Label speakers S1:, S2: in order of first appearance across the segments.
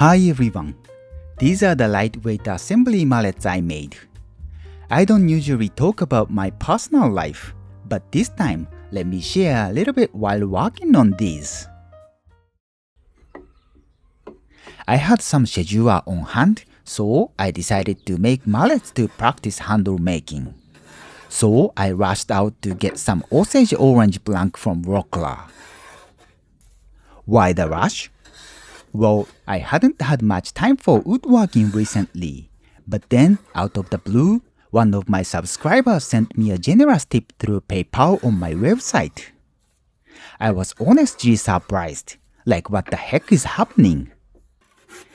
S1: Hi everyone, these are the lightweight assembly mallets I made. I don't usually talk about my personal life, but this time let me share a little bit while working on these. I had some schedule on hand, so I decided to make mallets to practice handle making. So I rushed out to get some Osage orange blank from Rockler. Why the rush? Well, I hadn't had much time for woodworking recently, but then, out of the blue, one of my subscribers sent me a generous tip through PayPal on my website. I was honestly surprised, like what the heck is happening?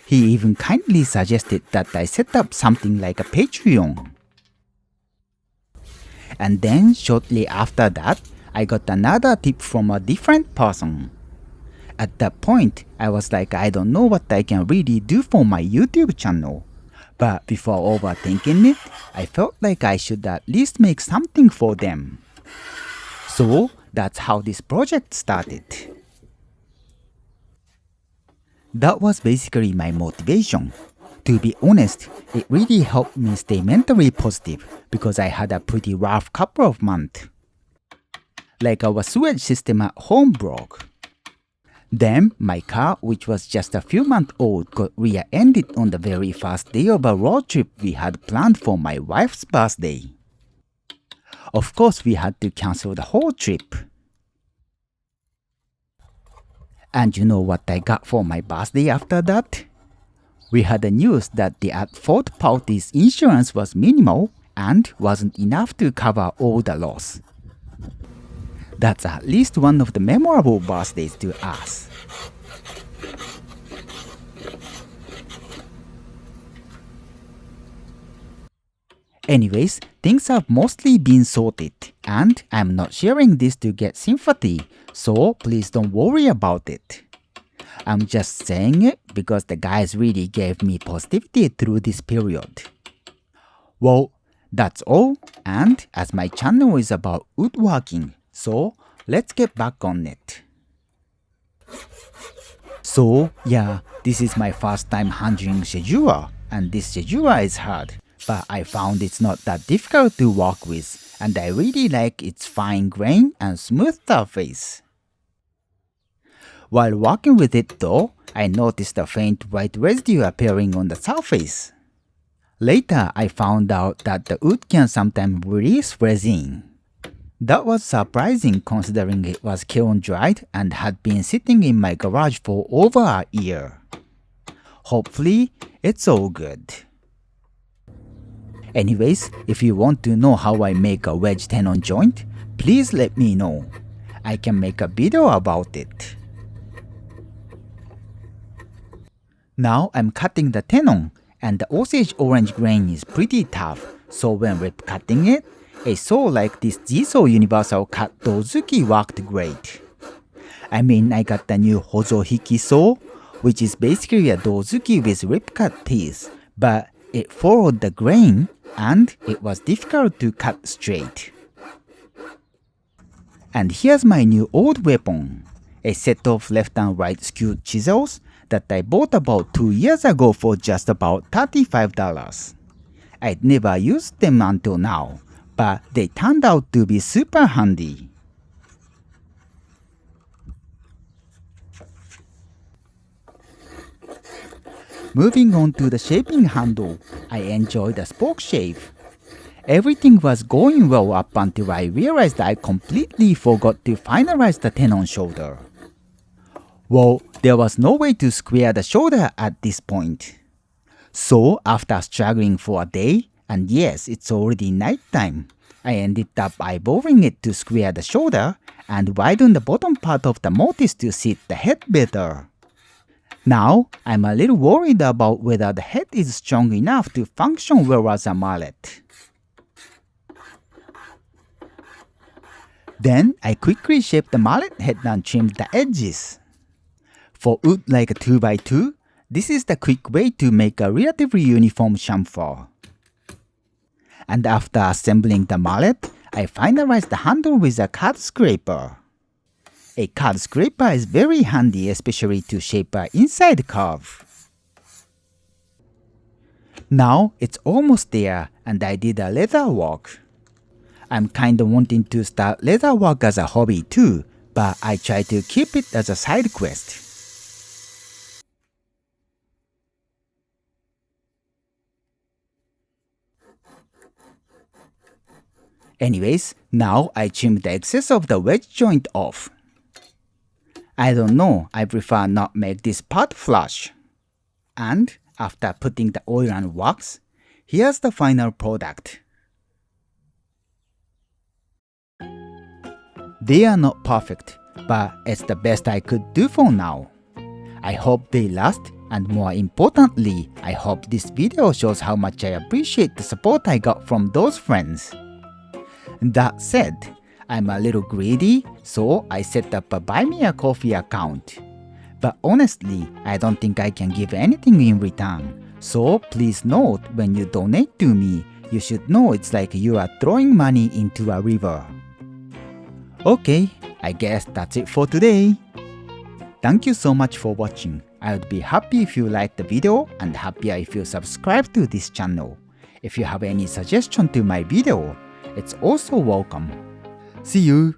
S1: He even kindly suggested that I set up something like a Patreon. And then, shortly after that, I got another tip from a different person. At that point, I was like, I don't know what I can really do for my YouTube channel. But before overthinking it, I felt like I should at least make something for them. So that's how this project started. That was basically my motivation. To be honest, it really helped me stay mentally positive because I had a pretty rough couple of months. Like our sewage system at home broke. Then, my car, which was just a few months old, got rear-ended on the very first day of a road trip we had planned for my wife's birthday. Of course, we had to cancel the whole trip. And you know what I got for my birthday after that? We had the news that the at-fault party's insurance was minimal and wasn't enough to cover all the loss. That's at least one of the memorable birthdays to us. Anyways, things have mostly been sorted, and I'm not sharing this to get sympathy, so please don't worry about it. I'm just saying it because the guys really gave me positivity through this period. Well, that's all, and as my channel is about woodworking, so let's get back on it. So yeah, this is my first time handling schedule, and this schedule is hard, but I found it's not that difficult to work with, and I really like its fine grain and smooth surface. While working with it though, I noticed a faint white residue appearing on the surface. Later, I found out that the wood can sometimes release resin. That was surprising considering it was kiln dried and had been sitting in my garage for over a year. Hopefully, it's all good. Anyways, if you want to know how I make a wedge tenon joint, please let me know. I can make a video about it. Now I'm cutting the tenon, and the Osage orange grain is pretty tough, so when rip cutting it, a saw like this Jiso Universal Cut Dozuki worked great. I mean, I got the new Hozohiki saw, which is basically a Dozuki with rip cut teeth, but it followed the grain and it was difficult to cut straight. And here's my new old weapon, a set of left and right Skew Chisels that I bought about 2 years ago for just about $35. I'd never used them until now, but they turned out to be super handy. Moving on to the shaping handle, I enjoyed the spoke shave. Everything was going well up until I realized I completely forgot to finalize the tenon shoulder. Well, there was no way to square the shoulder at this point. So after struggling for a day, and yes, it's already nighttime, I ended up eyeballing it to square the shoulder and widen the bottom part of the mortise to sit the head better. Now, I'm a little worried about whether the head is strong enough to function well as a mallet. Then, I quickly shaped the mallet head and trimmed the edges. For wood like a 2x2, this is the quick way to make a relatively uniform chamfer. And after assembling the mallet, I finalized the handle with a card scraper. A card scraper is very handy, especially to shape an inside curve. Now it's almost there and I did a leather work. I'm kinda wanting to start leather work as a hobby too, but I try to keep it as a side quest. Anyways, now I trim the excess of the wedge joint off. I don't know, I prefer not make this part flush. And after putting the oil and wax, here's the final product. They are not perfect, but it's the best I could do for now. I hope they last, and more importantly, I hope this video shows how much I appreciate the support I got from those friends. That said, I'm a little greedy, so I set up a Buy Me a Coffee account. But honestly, I don't think I can give anything in return. So please note, when you donate to me, you should know it's like you are throwing money into a river. Okay, I guess that's it for today. Thank you so much for watching. I would be happy if you liked the video and happier if you subscribe to this channel. If you have any suggestion to my video, it's also welcome. See you!